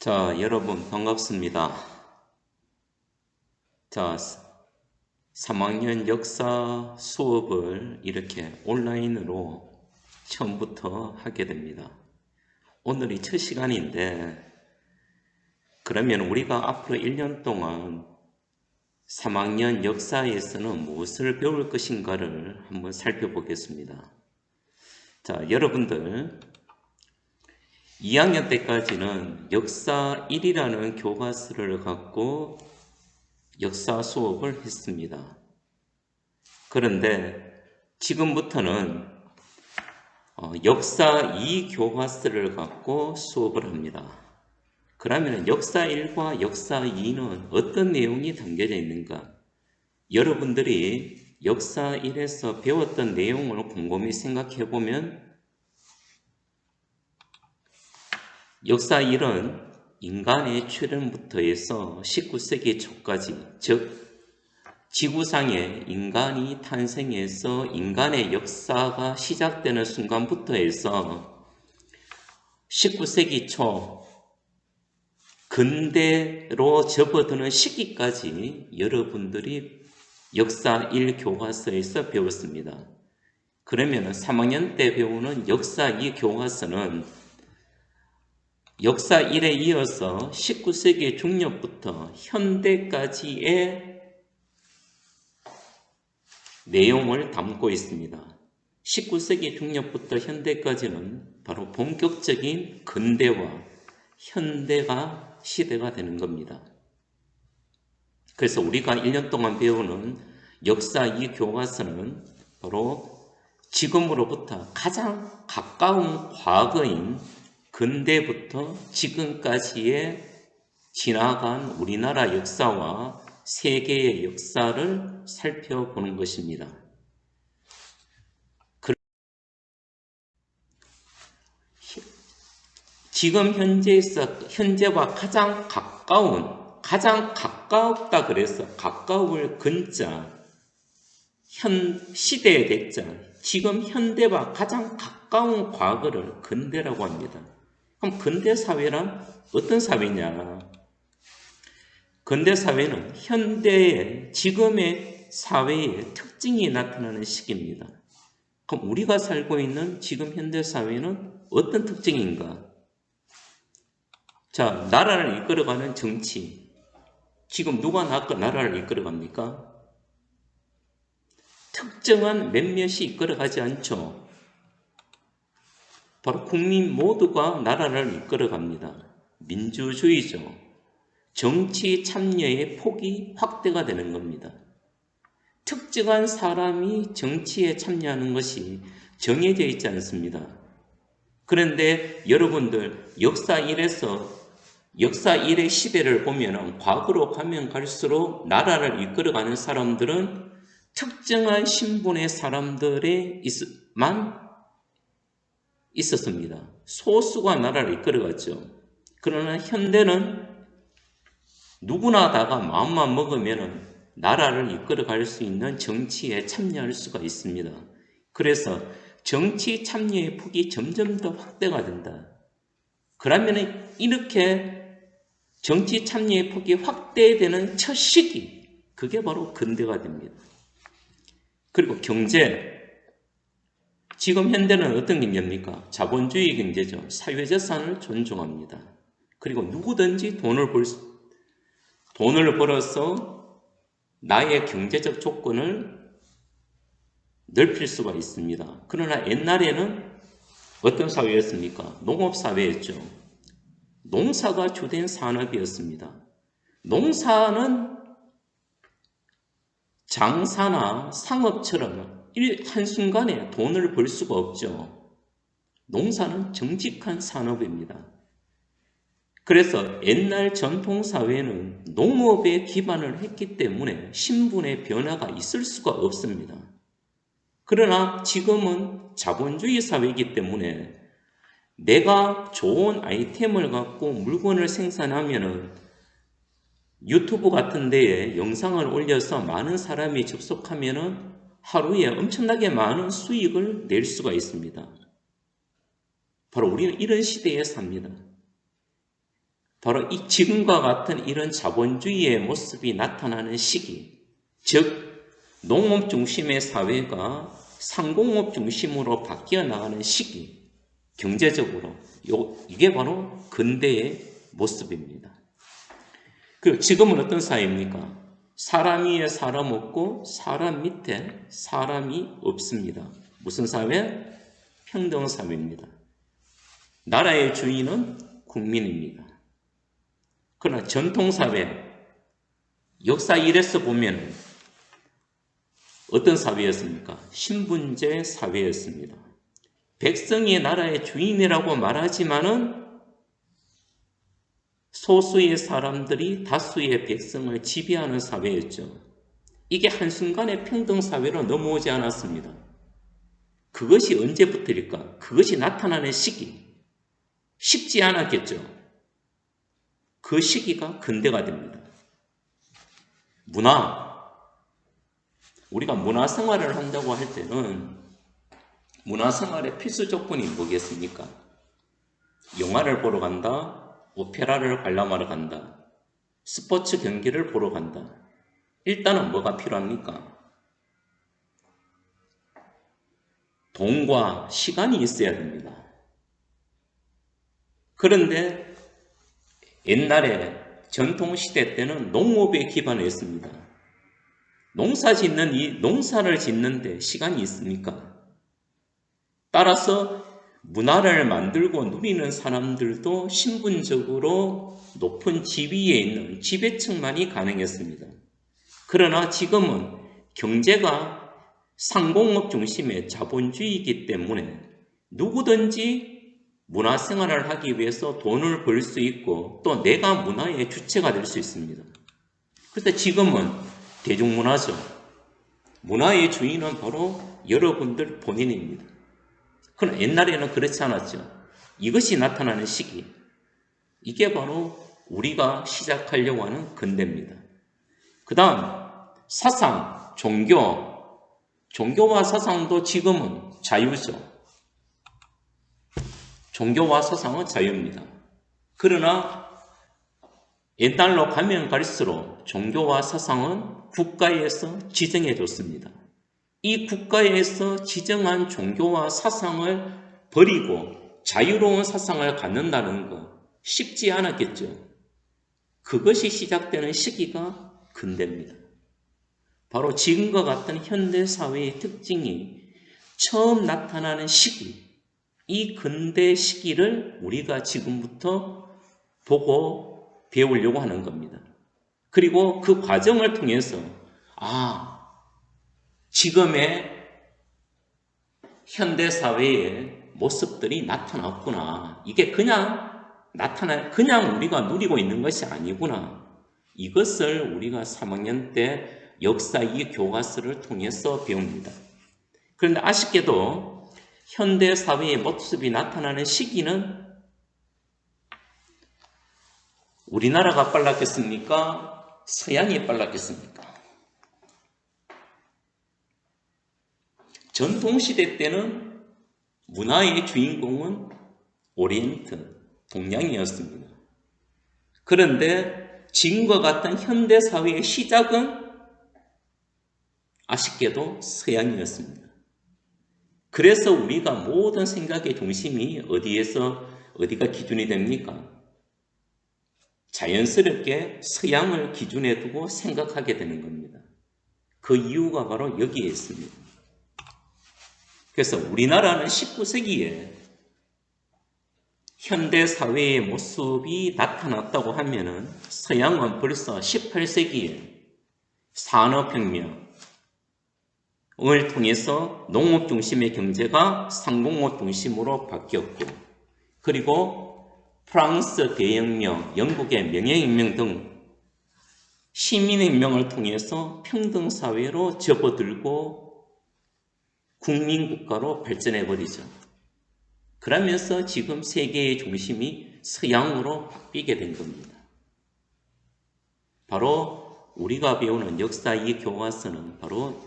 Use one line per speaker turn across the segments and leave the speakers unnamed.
자, 여러분 반갑습니다. 자, 3학년 역사 수업을 이렇게 온라인으로 처음부터 하게 됩니다. 오늘이 첫 시간인데, 그러면 우리가 앞으로 1년 동안 3학년 역사에서는 무엇을 배울 것인가를 한번 살펴보겠습니다. 자, 여러분들 2학년 때까지는 역사 1이라는 교과서를 갖고 역사 수업을 했습니다. 그런데 지금부터는 역사 2 교과서를 갖고 수업을 합니다. 그러면 역사 1과 역사 2는 어떤 내용이 담겨져 있는가? 여러분들이 역사 1에서 배웠던 내용을 곰곰이 생각해 보면 역사 1은 인간의 출현부터 해서 19세기 초까지, 즉 지구상에 인간이 탄생해서 인간의 역사가 시작되는 순간부터 해서 19세기 초 근대로 접어드는 시기까지 여러분들이 역사 1 교과서에서 배웠습니다. 그러면 3학년 때 배우는 역사 2 교과서는 역사 1에 이어서 19세기 중葉부터 현대까지의 내용을 담고 있습니다. 19세기 중葉부터 현대까지는 바로 본격적인 근대와 현대가 시대가 되는 겁니다. 그래서 우리가 1년 동안 배우는 역사 2 교과서는 바로 지금으로부터 가장 가까운 과거인 근대부터 지금까지의 지나간 우리나라 역사와 세계의 역사를 살펴보는 것입니다. 지금 현재와 가장 가깝다 그래서 가까울 근자, 시대의 대자, 지금 현대와 가장 가까운 과거를 근대라고 합니다. 그럼 근대 사회란 어떤 사회냐? 근대 사회는 현대의 지금의 사회의 특징이 나타나는 시기입니다. 그럼 우리가 살고 있는 지금 현대 사회는 어떤 특징인가? 자, 나라를 이끌어가는 정치. 지금 누가 나라를 이끌어갑니까? 특정한 몇몇이 이끌어가지 않죠. 바로 국민 모두가 나라를 이끌어갑니다. 민주주의죠. 정치 참여의 폭이 확대가 되는 겁니다. 특정한 사람이 정치에 참여하는 것이 정해져 있지 않습니다. 그런데 여러분들 역사 1의 시대를 보면 과거로 가면 갈수록 나라를 이끌어가는 사람들은 특정한 신분의 사람들에만 있었습니다. 소수가 나라를 이끌어갔죠. 그러나 현대는 누구나 다가 마음만 먹으면 나라를 이끌어갈 수 있는 정치에 참여할 수가 있습니다. 그래서 정치 참여의 폭이 점점 더 확대가 된다. 그러면 이렇게 정치 참여의 폭이 확대되는 첫 시기, 그게 바로 근대가 됩니다. 그리고 경제, 지금 현대는 어떤 경제입니까? 자본주의 경제죠. 사회재산을 존중합니다. 그리고 누구든지 돈을 벌어서 나의 경제적 조건을 넓힐 수가 있습니다. 그러나 옛날에는 어떤 사회였습니까? 농업사회였죠. 농사가 주된 산업이었습니다. 농사는 장사나 상업처럼 한순간에 돈을 벌 수가 없죠. 농사는 정직한 산업입니다. 그래서 옛날 전통사회는 농업에 기반을 했기 때문에 신분의 변화가 있을 수가 없습니다. 그러나 지금은 자본주의 사회이기 때문에 내가 좋은 아이템을 갖고 물건을 생산하면은 유튜브 같은 데에 영상을 올려서 많은 사람이 접속하면은 하루에 엄청나게 많은 수익을 낼 수가 있습니다. 바로 우리는 이런 시대에 삽니다. 바로 이 지금과 같은 이런 자본주의의 모습이 나타나는 시기, 즉 농업 중심의 사회가 상공업 중심으로 바뀌어 나가는 시기, 경제적으로 이게 바로 근대의 모습입니다. 그리고 지금은 어떤 사회입니까? 사람 위에 사람 없고 사람 밑에 사람이 없습니다. 무슨 사회? 평등 사회입니다. 나라의 주인은 국민입니다. 그러나 전통사회, 역사 이래서 보면 어떤 사회였습니까? 신분제 사회였습니다. 백성이 나라의 주인이라고 말하지만은 소수의 사람들이 다수의 백성을 지배하는 사회였죠. 이게 한순간에 평등사회로 넘어오지 않았습니다. 그것이 언제부터일까? 그것이 나타나는 시기. 쉽지 않았겠죠. 그 시기가 근대가 됩니다. 우리가 문화생활을 한다고 할 때는 문화생활의 필수 조건이 뭐겠습니까? 영화를 보러 간다, 오페라를 관람하러 간다, 스포츠 경기를 보러 간다. 일단은 뭐가 필요합니까? 돈과 시간이 있어야 됩니다. 그런데 옛날에 전통시대 때는 농업에 기반했습니다. 농사를 짓는데 시간이 있습니까? 따라서 문화를 만들고 누리는 사람들도 신분적으로 높은 지위에 있는 지배층만이 가능했습니다. 그러나 지금은 경제가 상공업 중심의 자본주의이기 때문에 누구든지 문화생활을 하기 위해서 돈을 벌 수 있고 또 내가 문화의 주체가 될 수 있습니다. 그런데 지금은 대중문화죠. 문화의 주인은 바로 여러분들 본인입니다. 그러나 옛날에는 그렇지 않았죠. 이것이 나타나는 시기. 이게 바로 우리가 시작하려고 하는 근대입니다. 그 다음 사상, 종교와 사상도 지금은 자유죠. 종교와 사상은 자유입니다. 그러나 옛날로 가면 갈수록 종교와 사상은 국가에서 지정해 줬습니다. 이 국가에서 지정한 종교와 사상을 버리고 자유로운 사상을 갖는다는 거 쉽지 않았겠죠. 그것이 시작되는 시기가 근대입니다. 바로 지금과 같은 현대사회의 특징이 처음 나타나는 시기, 이 근대 시기를 우리가 지금부터 보고 배우려고 하는 겁니다. 그리고 그 과정을 통해서 지금의 현대사회의 모습들이 나타났구나. 이게 그냥 우리가 누리고 있는 것이 아니구나. 이것을 우리가 3학년 때 역사 이 교과서를 통해서 배웁니다. 그런데 아쉽게도 현대사회의 모습이 나타나는 시기는 우리나라가 빨랐겠습니까? 서양이 빨랐겠습니까? 전통시대 때는 문화의 주인공은 오리엔트, 동양이었습니다. 그런데 지금과 같은 현대사회의 시작은 아쉽게도 서양이었습니다. 그래서 우리가 모든 생각의 중심이 어디가 기준이 됩니까? 자연스럽게 서양을 기준에 두고 생각하게 되는 겁니다. 그 이유가 바로 여기에 있습니다. 그래서 우리나라는 19세기에 현대사회의 모습이 나타났다고 하면은 서양은 벌써 18세기에 산업혁명을 통해서 농업 중심의 경제가 상공업 중심으로 바뀌었고, 그리고 프랑스 대혁명, 영국의 명예혁명 등 시민혁명을 통해서 평등사회로 접어들고 국민국가로 발전해버리죠. 그러면서 지금 세계의 중심이 서양으로 바뀌게 된 겁니다. 바로 우리가 배우는 역사 이 교과서는 바로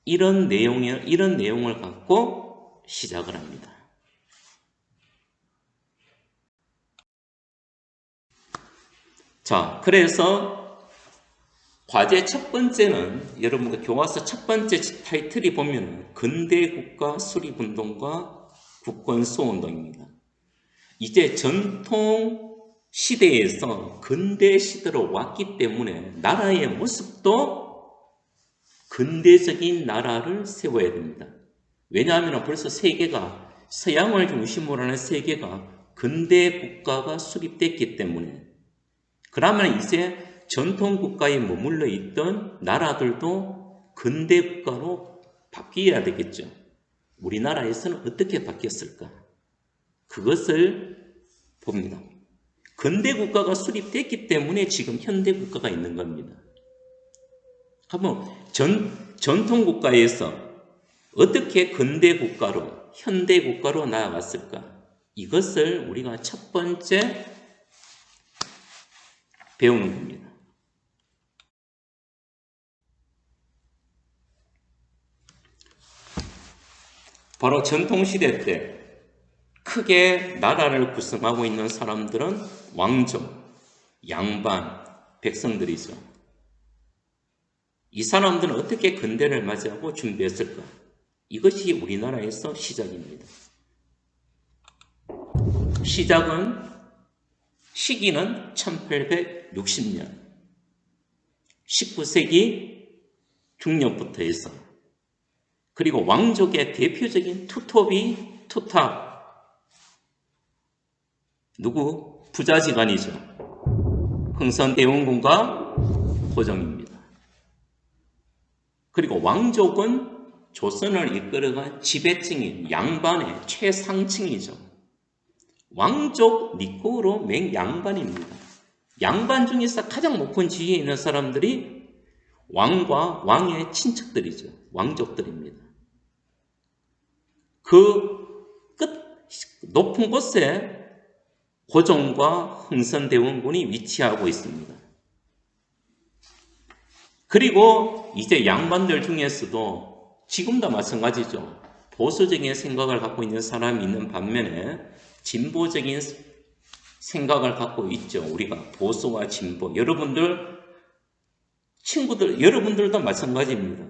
이런 내용을 갖고 시작을 합니다. 자, 그래서 과제 첫 번째는 여러분들 교과서 첫 번째 타이틀이 보면 근대 국가 수립운동과 국권 수호운동입니다. 이제 전통 시대에서 근대 시대로 왔기 때문에 나라의 모습도 근대적인 나라를 세워야 됩니다. 왜냐하면 벌써 세계가 서양을 중심으로 하는 세계가 근대 국가가 수립됐기 때문에 그러면 이제 전통 국가에 머물러 있던 나라들도 근대 국가로 바뀌어야 되겠죠. 우리나라에서는 어떻게 바뀌었을까? 그것을 봅니다. 근대 국가가 수립됐기 때문에 지금 현대 국가가 있는 겁니다. 한번 전통 국가에서 어떻게 근대 국가로 현대 국가로 나아갔을까? 이것을 우리가 첫 번째 배우는 겁니다. 바로 전통시대 때 크게 나라를 구성하고 있는 사람들은 왕족, 양반, 백성들이죠. 이 사람들은 어떻게 근대를 맞이하고 준비했을까? 이것이 우리나라에서 시작입니다. 시기는 1860년, 19세기 중葉부터 해서 그리고 왕족의 대표적인 투톱이 투탑, 누구? 부자지간이죠. 흥선대원군과 고종입니다. 그리고 왕족은 조선을 이끌어간 지배층인 양반의 최상층이죠. 왕족 니꼬로 맹양반입니다. 양반 중에서 가장 높은 지위에 있는 사람들이 왕과 왕의 친척들이죠. 왕족들입니다. 그 높은 곳에 고종과 흥선대원군이 위치하고 있습니다. 그리고 이제 양반들 중에서도 지금도 마찬가지죠. 보수적인 생각을 갖고 있는 사람이 있는 반면에 진보적인 생각을 갖고 있죠. 우리가 보수와 진보. 여러분들도 마찬가지입니다.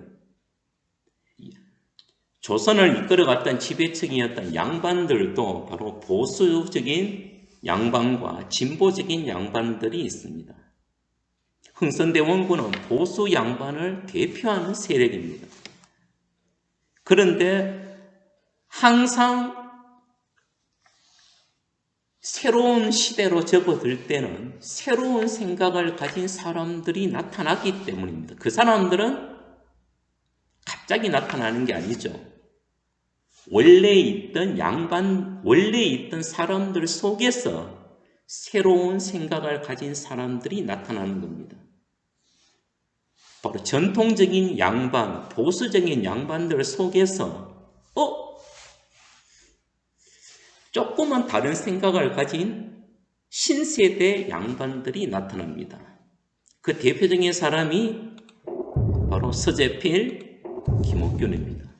조선을 이끌어갔던 지배층이었던 양반들도 바로 보수적인 양반과 진보적인 양반들이 있습니다. 흥선대원군은 보수 양반을 대표하는 세력입니다. 그런데 항상 새로운 시대로 접어들 때는 새로운 생각을 가진 사람들이 나타났기 때문입니다. 그 사람들은 갑자기 나타나는 게 아니죠. 원래 있던 사람들 속에서 새로운 생각을 가진 사람들이 나타나는 겁니다. 바로 전통적인 양반, 보수적인 양반들 속에서 조금은 다른 생각을 가진 신세대 양반들이 나타납니다. 그 대표적인 사람이 바로 서재필, 김옥균입니다.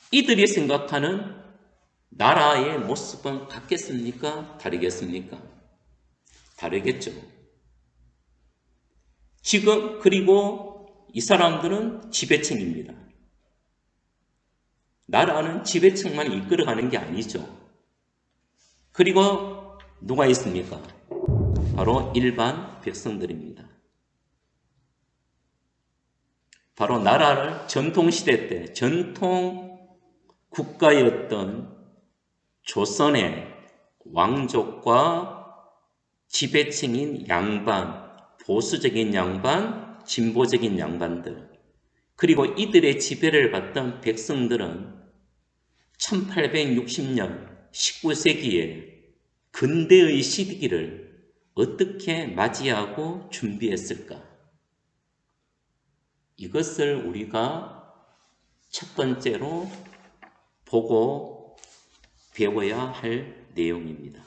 이들이 생각하는 나라의 모습은 같겠습니까? 다르겠습니까? 다르겠죠. 지금 그리고 이 사람들은 지배층입니다. 나라는 지배층만 이끌어가는 게 아니죠. 그리고 누가 있습니까? 바로 일반 백성들입니다. 바로 나라를 전통시대 때 전통 국가였던 조선의 왕족과 지배층인 양반, 보수적인 양반, 진보적인 양반들, 그리고 이들의 지배를 받던 백성들은 1860년 19세기에 근대의 시기를 어떻게 맞이하고 준비했을까? 이것을 우리가 첫 번째로 보고 배워야 할 내용입니다.